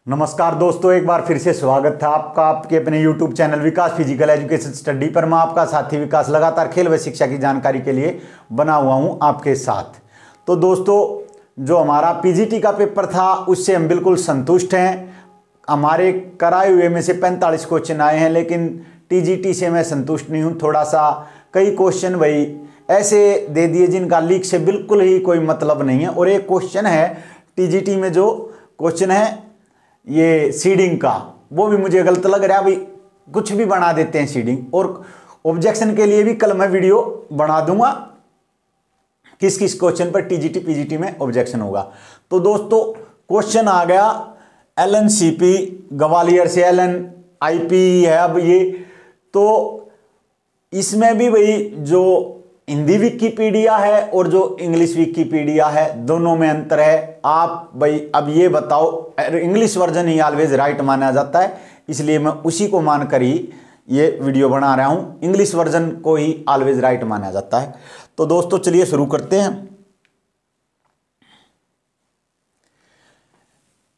नमस्कार दोस्तों, एक बार फिर से स्वागत था आपका आपके अपने YouTube चैनल विकास फिजिकल एजुकेशन स्टडी पर। मैं आपका साथी विकास लगातार खेल व शिक्षा की जानकारी के लिए बना हुआ हूं आपके साथ। तो दोस्तों, जो हमारा पीजीटी का पेपर था उससे हम बिल्कुल संतुष्ट हैं। हमारे कराए हुए में से 45 क्वेश्चन आए हैं, लेकिन टीजीटी से मैं संतुष्ट नहीं हूँ। थोड़ा सा कई क्वेश्चन वही ऐसे दे दिए जिनका लीक से बिल्कुल ही कोई मतलब नहीं है। और एक क्वेश्चन है टीजीटी में, जो क्वेश्चन है ये सीडिंग का, वो भी मुझे गलत लग रहा है। भाई कुछ भी बना देते हैं सीडिंग। और ऑब्जेक्शन के लिए भी कल मैं वीडियो बना दूंगा किस किस क्वेश्चन पर टीजीटी पीजीटी में ऑब्जेक्शन होगा। तो दोस्तों, क्वेश्चन आ गया एलएनसीपी ग्वालियर से, एलएनआईपी है अब ये। तो इसमें भी वही जो हिंदी विकिपीडिया है और जो इंग्लिश विकिपीडिया है, दोनों में अंतर है। आप भाई अब ये बताओ, इंग्लिश वर्जन ही ऑलवेज राइट माना जाता है, इसलिए मैं उसी को मानकर ही ये वीडियो बना रहा हूं। इंग्लिश वर्जन को ही ऑलवेज राइट माना जाता है। तो दोस्तों चलिए शुरू करते हैं।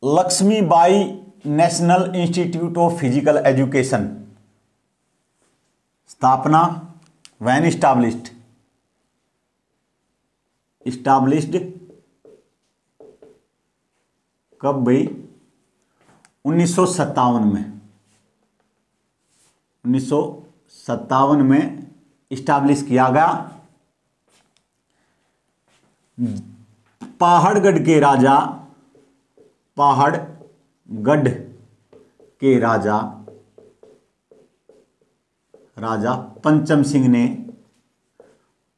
Lakshmibai national institute of physical education स्थापना व्हेन इस्टाब्लिश्ड कब भाई? 1957 में। 1957 में इस्टाब्लिश किया गया। पहाड़गढ़ के राजा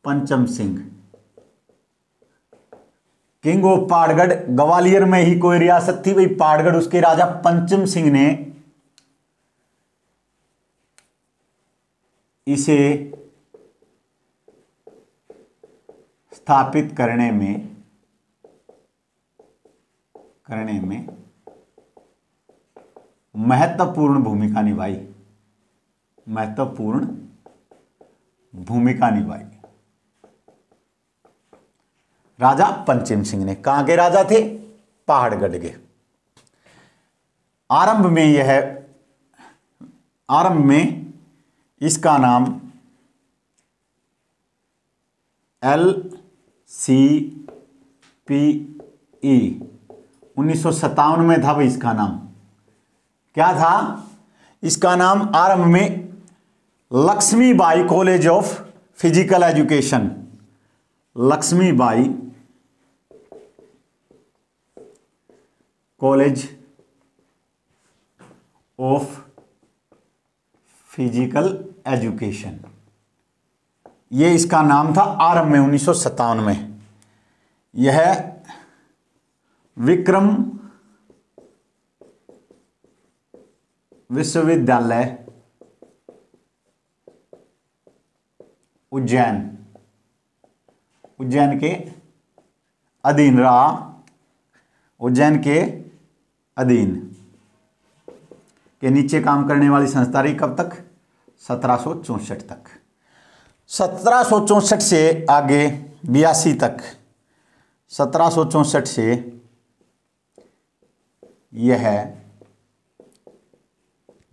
पंचम सिंह किंग ऑफ पहाड़गढ़, ग्वालियर में ही कोई रियासत थी भाई पहाड़गढ़, उसके राजा पंचम सिंह ने इसे स्थापित करने में महत्वपूर्ण भूमिका निभाई। राजा पंचम सिंह ने। कहां के राजा थे? पहाड़गढ़ के। आरंभ में इसका नाम LCPE 1957 में था भाई। इसका नाम क्या था? इसका नाम आरंभ में Lakshmibai college of physical education, Lakshmibai college of physical education, ये इसका नाम था आरंभ में 1957 में। यह विक्रम विश्वविद्यालय उज्जैन के अधीन रहा। उज्जैन के अधीन के नीचे काम करने वाली संस्था रही। कब तक? 1764 तक। 1764 से आगे 82 तक। 1764 से यह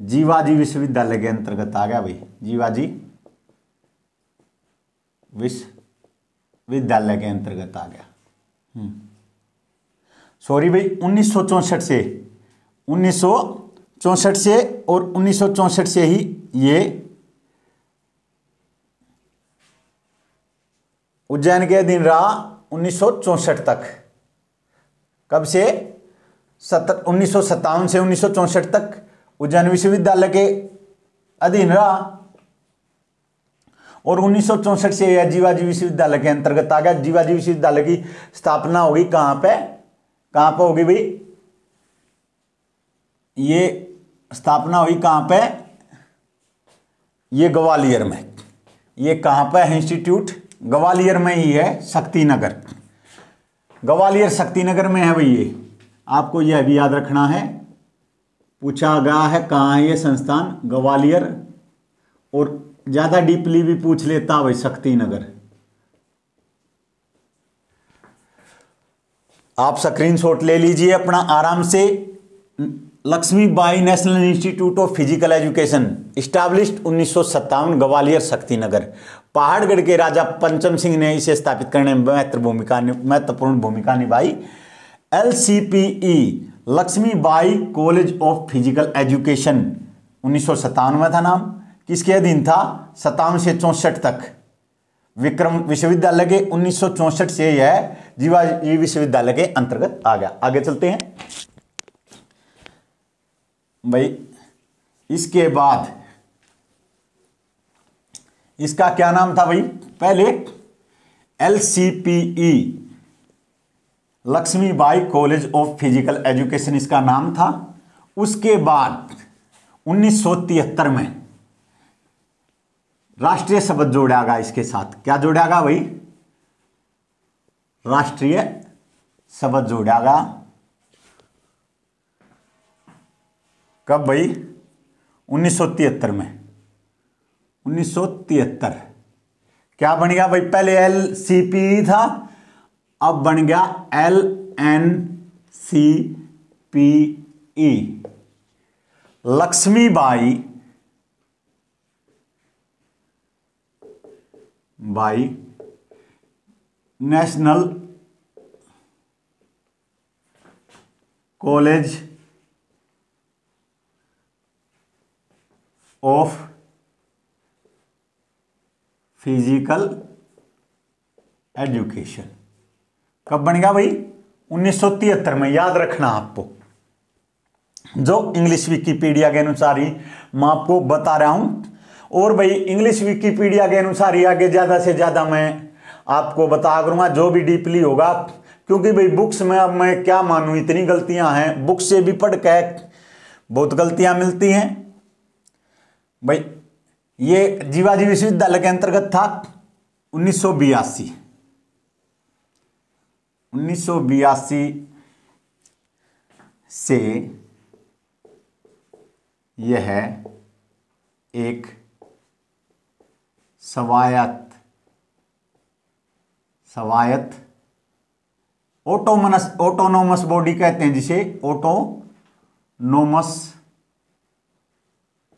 जीवाजी विश्वविद्यालय के अंतर्गत आ गया भाई। जीवाजी विश्वविद्यालय के अंतर्गत आ गया। सॉरी भाई, 1964 से और 1964 से ही ये उज्जैन के अधीन रहा 1964 तक। कब से? 1957 से 1964 तक उज्जैन विश्वविद्यालय के अधीन रहा। और 1964 से यह जीवाजी विश्वविद्यालय के अंतर्गत आ गया। जीवाजी विश्वविद्यालय की स्थापना होगी कहां पे होगी भाई? ये स्थापना हुई कहां पे? ये ग्वालियर में। ये कहां पे है इंस्टीट्यूट? ग्वालियर में ही है, शक्तिनगर। ग्वालियर शक्तिनगर में है भाई ये। आपको यह भी याद रखना है, पूछा गया है कहां है ये संस्थान? ग्वालियर। और ज्यादा डीपली भी पूछ लेता भाई शक्तिनगर। आप स्क्रीनशॉट ले लीजिए अपना आराम से। Lakshmibai national institute of physical education established 1957 Gwalior Shaktinagar. Pahargarh के राजा पंचम सिंह ने इसे स्थापित करने में महत्वपूर्ण भूमिका निभाई। LCPE Lakshmibai college of physical education 1957 में था नाम। किसके अधीन था? 57 से 64 तक विक्रम विश्वविद्यालय के 1964 से यह जीवाजी विश्वविद्यालय के अंतर्गत आ गया। आगे चलते हैं भाई। इसके बाद इसका क्या नाम था भाई? पहले LCPE Lakshmibai college of physical education इसका नाम था। उसके बाद 1973 में राष्ट्रीय शब्द जोड़ा गया इसके साथ। क्या जोड़ा गया भाई? राष्ट्रीय शब्द जोड़ा गया। कब भाई? 1973 में। 1973 क्या बन गया भाई? पहले LCPE था, अब बन गया LNCPE Lakshmibai national college of physical education. कब बन गया भाई? 1973 में। याद रखना आपको, जो इंग्लिश विकिपीडिया के अनुसार ही मैं आपको बता रहा हूं। और भाई इंग्लिश विकिपीडिया के अनुसार ही आगे ज़्यादा से ज़्यादा मैं आपको बता करूँगा, जो भी डीपली होगा। क्योंकि भाई बुक्स में अब मैं क्या मानूँ, इतनी गलतियां हैं। बुक्स से भी पढ़ के बहुत गलतियां मिलती हैं भाई। ये जीवाजी विश्वविद्यालय के अंतर्गत था। 1982 से यह एक स्वायत्त ऑटोनोमस बॉडी कहते हैं जिसे, ऑटोनोमस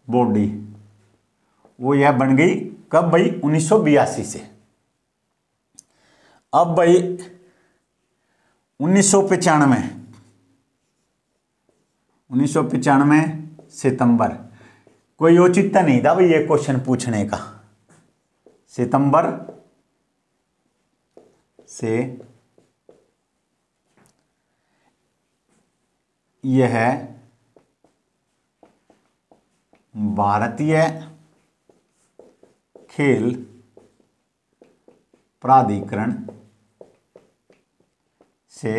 बॉडी, वो यह बन गई। कब भाई? 1982 से। अब भाई 1995 सितंबर, कोई औचित्य नहीं था भाई ये क्वेश्चन पूछने का। सितंबर से यह भारतीय खेल प्राधिकरण से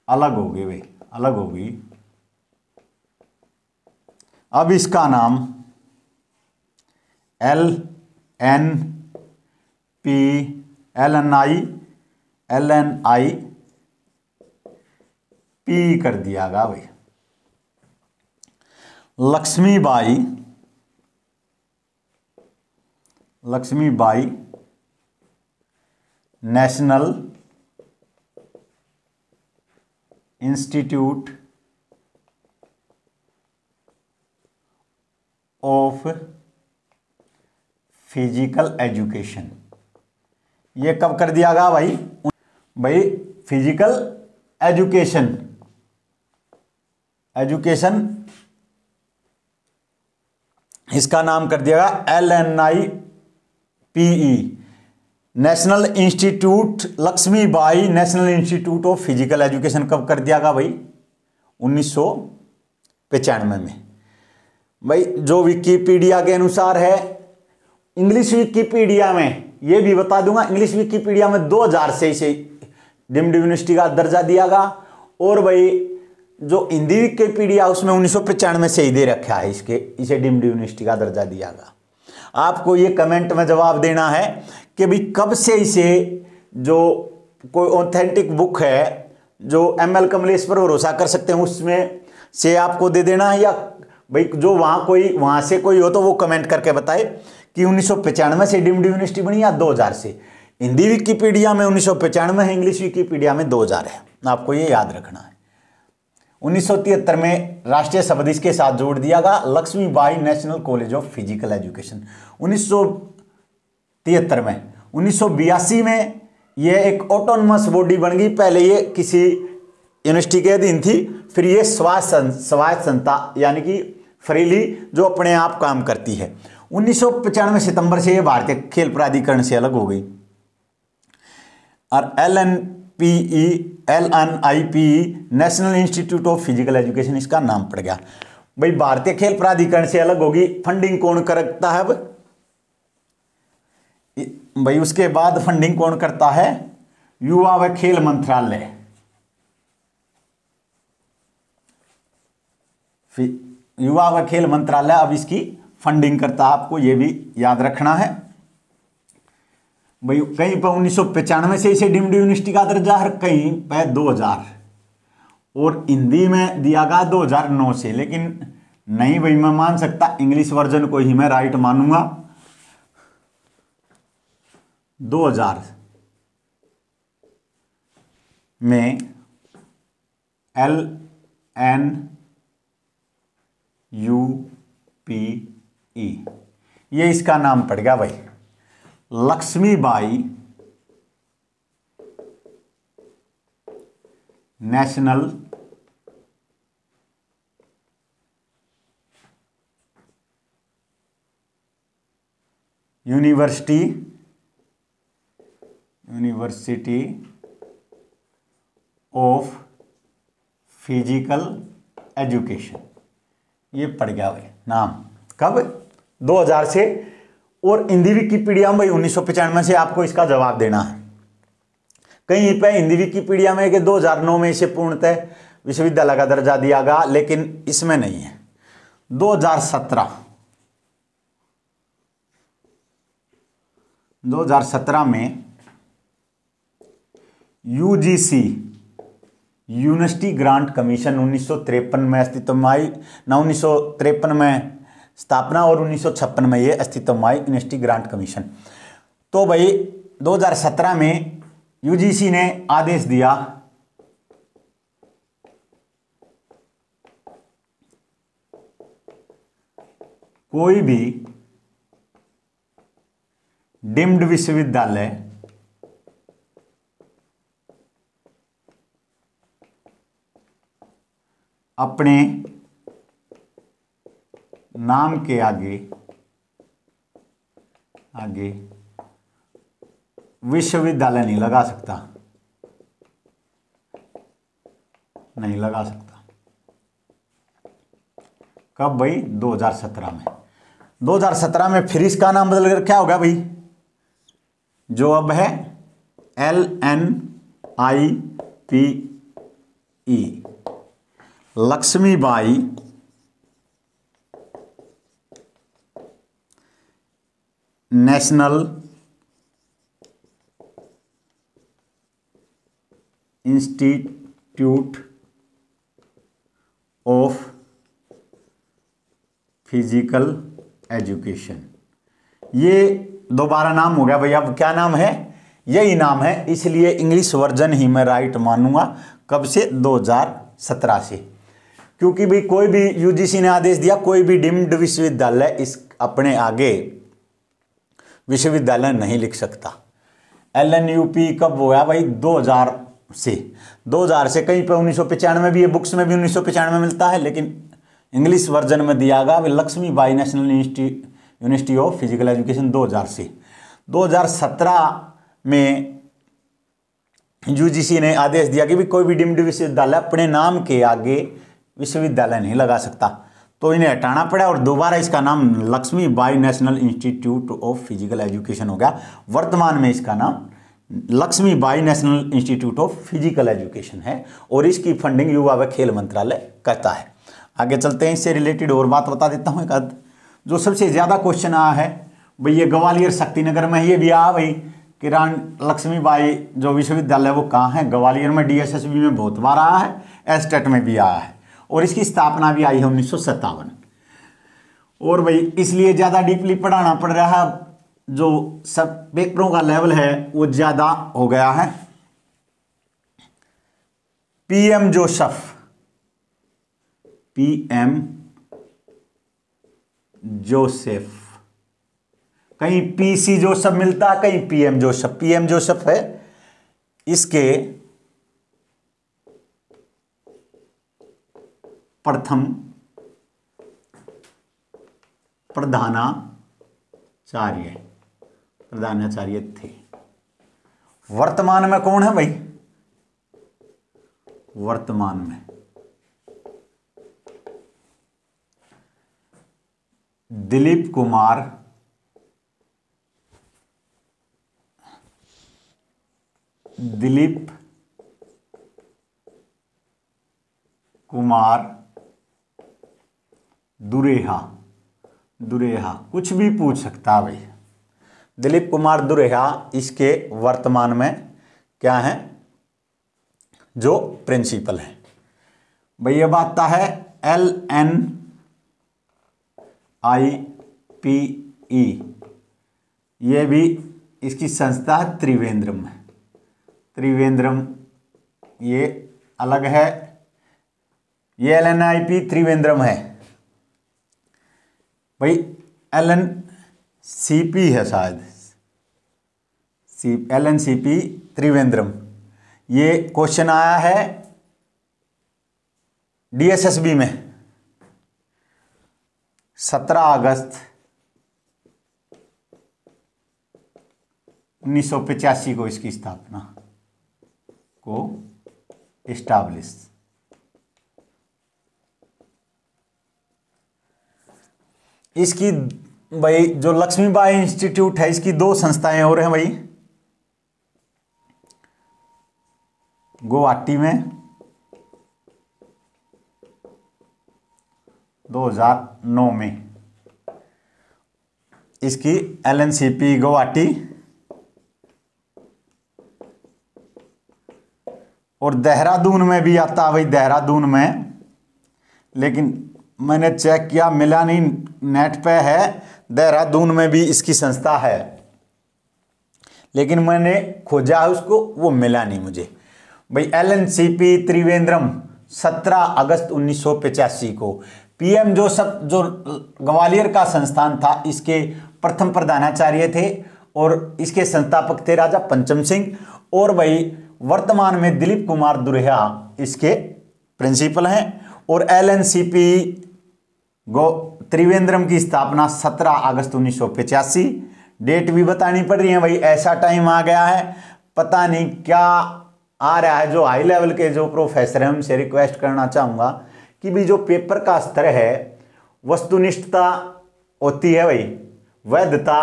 अलग हो गई भाई, अलग हो गई। अब इसका नाम LNIP कर दिया गया भाई। Lakshmibai national institute of physical education, ये कब कर दिया गया भाई? भाई फिजिकल एजुकेशन इसका नाम कर दिया गया LNIPE national institute, Lakshmibai national institute of physical education. कब कर दिया गया भाई? 1995 में। भाई जो विकिपीडिया के अनुसार है, इंग्लिश विकिपीडिया में ये भी बता दूंगा, इंग्लिश विकिपीडिया में 2000 से इसे डीम्ड यूनिवर्सिटी का दर्जा दिया गया। और भाई जो हिंदी विकिपीडिया उसमें 1995 से ही दे रखा है इसे डीम्ड यूनिवर्सिटी का दर्जा दिया गया। आपको ये कमेंट में जवाब देना है कि भाई कब से इसे, जो कोई ऑथेंटिक बुक है जो ML कमलेश पर भरोसा कर सकते हैं उसमें से आपको दे देना है, या भाई जो वहाँ से कोई हो तो वो कमेंट करके बताए कि 1995 से डीम्ड यूनिवर्सिटी बनी या 2000 से। हिंदी विकिपीडिया में 1995 है, इंग्लिश विकिपीडिया में 2000 है। आपको ये याद रखना है। 1973 में राष्ट्रीय शपथ दिवस के साथ जोड़ दिया गया Lakshmibai national college of physical education 1973 में। 1982 में यह एक ऑटोनमस बॉडी बन गई। पहले ये किसी यूनिवर्सिटी के अधीन थी, फिर ये स्वायत्त संस्था यानी कि फ्रीली जो अपने आप काम करती है। 1995 सितंबर से ये भारतीय खेल प्राधिकरण से अलग हो गई और LNIPE national institute of physical education इसका नाम पड़ गया। भाई भारतीय खेल प्राधिकरण से अलग होगी। फंडिंग कौन करता है अब भाई? उसके बाद फंडिंग कौन करता है? युवा व खेल मंत्रालय। युवा व खेल मंत्रालय अब इसकी फंडिंग करता है, आपको यह भी याद रखना है भाई। कहीं पर 1995 से इसे डीम्ड यूनिवर्सिटी का दर्जा है, कहीं पर 2000 और हिंदी में दिया गया 2009 से। लेकिन नहीं भाई मैं मान सकता, इंग्लिश वर्जन को ही मैं राइट मानूंगा। 2000 में LNUPE ये इसका नाम पड़ गया भाई, Lakshmibai national university of physical education ये पड़ गया भाई नाम। कब? 2000 से। और हिंदी विकिपीडिया में भाई 1995 से आपको इसका जवाब देना है। कहीं पे हिंदी विकिपीडिया में कि 2009 में इसे पूर्णतः विश्वविद्यालय का दर्जा दिया गया, लेकिन इसमें नहीं है। 2017 में यूजीसी यूनिवर्सिटी ग्रांट कमीशन 1953 में अस्तित्व में आई ना। 1953 में स्थापना और 1956 में ये अस्तित्व में आई यूनिवर्सिटी ग्रांट कमीशन। तो भाई 2017 में यूजीसी ने आदेश दिया कोई भी डीम्ड विश्वविद्यालय अपने नाम के आगे विश्वविद्यालय नहीं लगा सकता। कब भाई? 2017 में। 2017 में फिर इसका नाम बदल कर क्या हो गया भाई? जो अब है LNIPE Lakshmibai national institute of physical education. ये दोबारा नाम हो गया भाई। अब क्या नाम है? यही नाम है, इसलिए इंग्लिश वर्जन ही मैं राइट मानूंगा। कब से? 2017 से। क्योंकि भाई कोई भी यूजीसी ने आदेश दिया कोई भी डीम्ड विश्वविद्यालय इस अपने आगे विश्वविद्यालय नहीं लिख सकता। LNUP कब हुआ भाई? 2000 से। 2000 से कहीं पर 1995 भी, ये बुक्स में भी 1995 मिलता है, लेकिन इंग्लिश वर्जन में दिया गया Lakshmibai national university of physical education 2000 से। 2017 में यूजीसी ने आदेश दिया कि भी कोई भी डीम्ड विश्वविद्यालय अपने नाम के आगे विश्वविद्यालय नहीं लगा सकता, तो इन्हें हटाना पड़ा और दोबारा इसका नाम Lakshmibai national institute of physical education हो गया। वर्तमान में इसका नाम Lakshmibai national institute of physical education है और इसकी फंडिंग युवा व खेल मंत्रालय करता है। आगे चलते हैं, इससे रिलेटेड और बात बता देता हूँ। एक आध जो सबसे ज़्यादा क्वेश्चन आया है भाई, ये ग्वालियर शक्तिनगर में ये भी आया भाई कि रानी लक्ष्मीबाई जो विश्वविद्यालय वो कहाँ है? ग्वालियर में। DSSB में बहुत बार आया है, एस्टेट में भी आया है और इसकी स्थापना भी आई है 1957। और भाई इसलिए ज़्यादा डीपली पढ़ाना पड़ रहा है, जो सब पेपरों का लेवल है वो ज़्यादा हो गया है। PM जोसेफ PM जोसेफ, कहीं PC जोसेफ मिलता है, कहीं PM जोसेफ। PM जोसेफ है इसके प्रथम प्रधानाचार्य थे। वर्तमान में कौन है भाई? वर्तमान में दिलीप कुमार दुरेहा, कुछ भी पूछ सकता है भाई। दिलीप कुमार दुरेहा इसके वर्तमान में क्या है? जो प्रिंसिपल है भाई। अब आता है LNIPE, ये भी इसकी संस्था है त्रिवेंद्रम, ये अलग है। ये LNIP त्रिवेंद्रम है भाई। LNCP है शायद, LNCP त्रिवेंद्रम। ये क्वेश्चन आया है DSSB में। 17 अगस्त 1985 को इसकी स्थापना को इस्टाब्लिश। इसकी भाई जो लक्ष्मीबाई इंस्टीट्यूट है, इसकी 2 संस्थाएं और हैं भाई। गुवाहाटी में 2009 में इसकी LNCP गुवाहाटी, और देहरादून में भी आता है भाई, देहरादून में। लेकिन मैंने चेक किया, मिला नहीं, नेट पे है देहरादून में भी इसकी संस्था है, लेकिन मैंने खोजा है उसको, वो मिला नहीं मुझे भाई। LNCP त्रिवेंद्रम 17 अगस्त 1985 को। PM जोसेफ जो ग्वालियर का संस्थान था, इसके प्रथम प्रधानाचार्य थे और इसके संस्थापक थे राजा पंचम सिंह। और भाई वर्तमान में दिलीप कुमार दुरेहा इसके प्रिंसिपल हैं। और LNCP त्रिवेंद्रम की स्थापना 17 अगस्त 1985। डेट भी बतानी पड़ रही है भाई, ऐसा टाइम आ गया है, पता नहीं क्या आ रहा है। जो हाई लेवल के जो प्रोफेसर हैं उनसे रिक्वेस्ट करना चाहूंगा कि भी जो पेपर का स्तर है, वस्तुनिष्ठता होती है भाई, वैधता,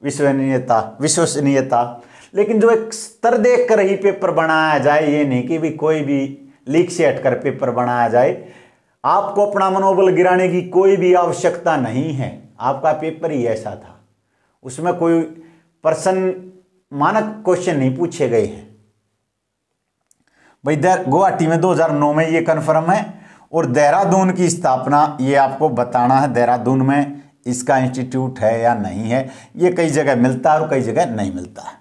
विश्वसनीयता, लेकिन जो एक स्तर देख कर ही पेपर बनाया जाए, ये नहीं कि भी कोई भी लीक से हटकर पेपर बनाया जाए। आपको अपना मनोबल गिराने की कोई भी आवश्यकता नहीं है। आपका पेपर ही ऐसा था, उसमें कोई मानक क्वेश्चन नहीं पूछे गए हैं भाई। गुवाहाटी में 2009 में ये कन्फर्म है। और देहरादून की स्थापना ये आपको बताना है, देहरादून में इसका इंस्टीट्यूट है या नहीं है। ये कई जगह मिलता है और कई जगह नहीं मिलता है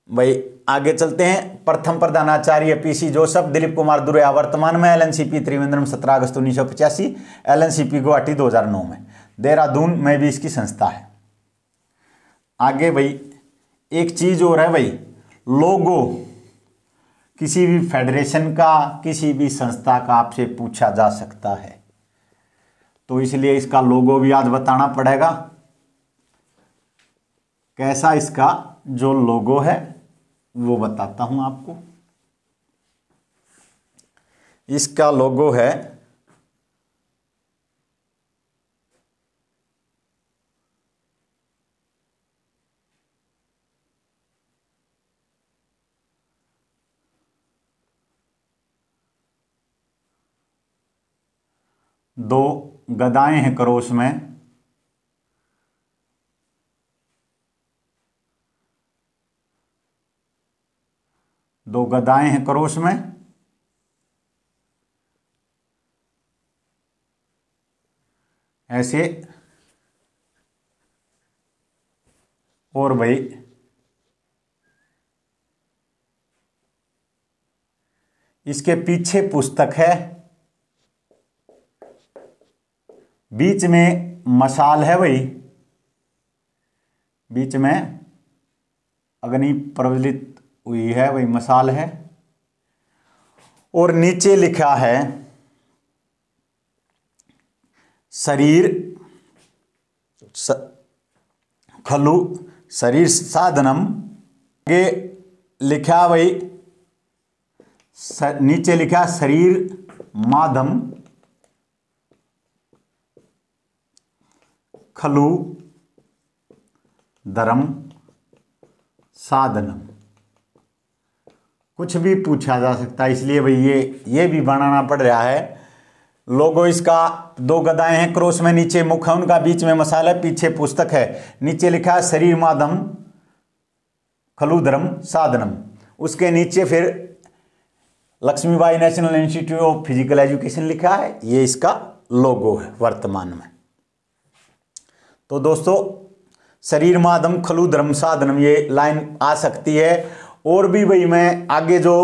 भाई। आगे चलते हैं। प्रथम प्रधानाचार्य PC जोसेफ, दिलीप कुमार दुरेहा वर्तमान में, LNCP त्रिवेंद्रम 17 अगस्त 1985, LNCP गुवाहाटी 2009 में। देहरादून में भी इसकी संस्था है। आगे भाई एक चीज और है भाई, लोगो किसी भी फेडरेशन का, किसी भी संस्था का आपसे पूछा जा सकता है, तो इसलिए इसका लोगो भी आज बताना पड़ेगा। कैसा इसका जो लोगो है वो बताता हूं आपको। इसका लोगो है दो गदाएं हैं क्रोश में, दो गदाएं हैं क्रोश में, ऐसे। और भाई इसके पीछे पुस्तक है, बीच में मशाल है भाई, बीच में अग्नि प्रज्वलित हुई है वही मशाल है, और नीचे लिखा है शरीर खलु शरीर साधनम। आगे लिखा भाई नीचे लिखा शरीर माधम खलु धर्म साधनम। कुछ भी पूछा जा सकता है, इसलिए भाई ये भी बनाना पड़ रहा है। लोगो इसका दो गदाएं हैं, क्रॉस में नीचे मुख है उनका, बीच में मसाला, पीछे पुस्तक है, नीचे लिखा है शरीर माधम खलु धर्म साधनम। उसके नीचे फिर Lakshmibai national institute of physical education लिखा है, ये इसका लोगो है वर्तमान में। तो दोस्तों शरीर माधम खलु धर्म साधनम ये लाइन आ सकती है। और भी भाई मैं आगे जो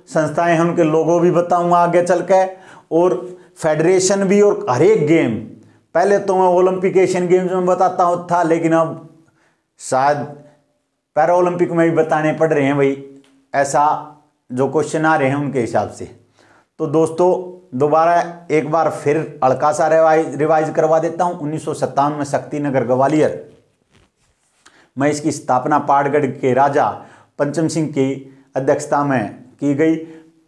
संस्थाएं हैं उनके लोगो भी बताऊंगा आगे चल के, और फेडरेशन भी, और हर एक गेम। पहले तो मैं ओलंपिक एशियन गेम्स में बताता हूँ था, लेकिन अब शायद पैरा ओलंपिक में भी बताने पड़ रहे हैं भाई, ऐसा जो क्वेश्चन आ रहे हैं उनके हिसाब से। तो दोस्तों दोबारा एक बार फिर हल्का सा रिवाइज करवा देता हूँ। 1957 में शक्तिनगर ग्वालियर में इसकी स्थापना पाटगढ़ के राजा पंचम सिंह की अध्यक्षता में की गई।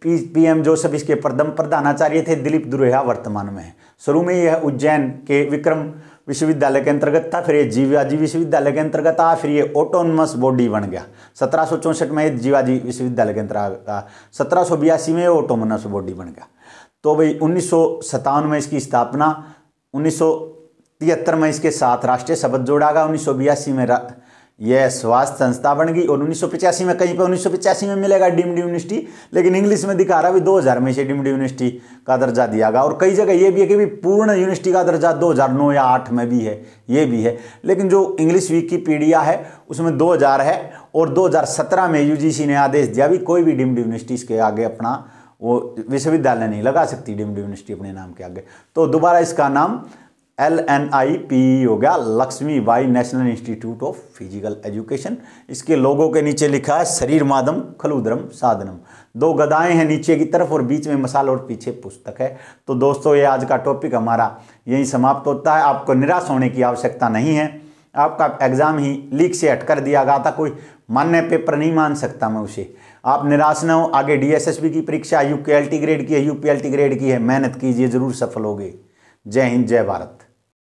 पीएम जोसेफ इसके प्रधानाचार्य थे, दिलीप दुरेहा वर्तमान में है। शुरू में यह उज्जैन के विक्रम विश्वविद्यालय के अंतर्गत था, फिर ये जीवाजी विश्वविद्यालय के अंतर्गत आया, फिर ये ऑटोनमस बॉडी बन गया। 1764 में ये जीवाजी विश्वविद्यालय के अंतर्गत, 1782 में ये ऑटोनमस बॉडी बन गया। तो भाई 1957 में इसकी स्थापना, 1973 में इसके साथ राष्ट्रीय शब्द जोड़ा गया, 1982 में यह स्वास्थ्य संस्था बन गई, और 1985 में कहीं पे 1985 में मिलेगा डीम्ड यूनिवर्सिटी, लेकिन इंग्लिश में दिखा रहा है 2000 में इसे डीम्ड यूनिवर्सिटी का दर्जा दिया गया। और कई जगह ये भी है कि भी पूर्ण यूनिवर्सिटी का दर्जा 2009 या 8 में भी है, ये भी है। लेकिन जो इंग्लिश विकिपीडिया है उसमें 2000 है, और 2017 में यूजीसी ने आदेश दिया भी कोई भी डीम्ड यूनिवर्सिटी इसके आगे अपना वो विश्वविद्यालय नहीं लगा सकती, डीम्ड यूनिवर्सिटी अपने नाम के आगे। तो दोबारा इसका नाम LNIPE हो गया, Lakshmibai national institute of physical education. इसके लोगों के नीचे लिखा है शरीर माधम खलु धर्म साधनम। दो गदाएं हैं नीचे की तरफ, और बीच में मसाल और पीछे पुस्तक है। तो दोस्तों ये आज का टॉपिक हमारा यही समाप्त होता है। आपको निराश होने की आवश्यकता नहीं है, आपका एग्जाम ही लीक से हट कर दिया गया था, कोई मान्य पेपर नहीं मान सकता मैं उसे। आप निराश न हो, आगे DSSB की परीक्षा UPLT ग्रेड की है, UPLT ग्रेड की है, मेहनत कीजिए, जरूर सफल होगे। जय हिंद, जय भारत।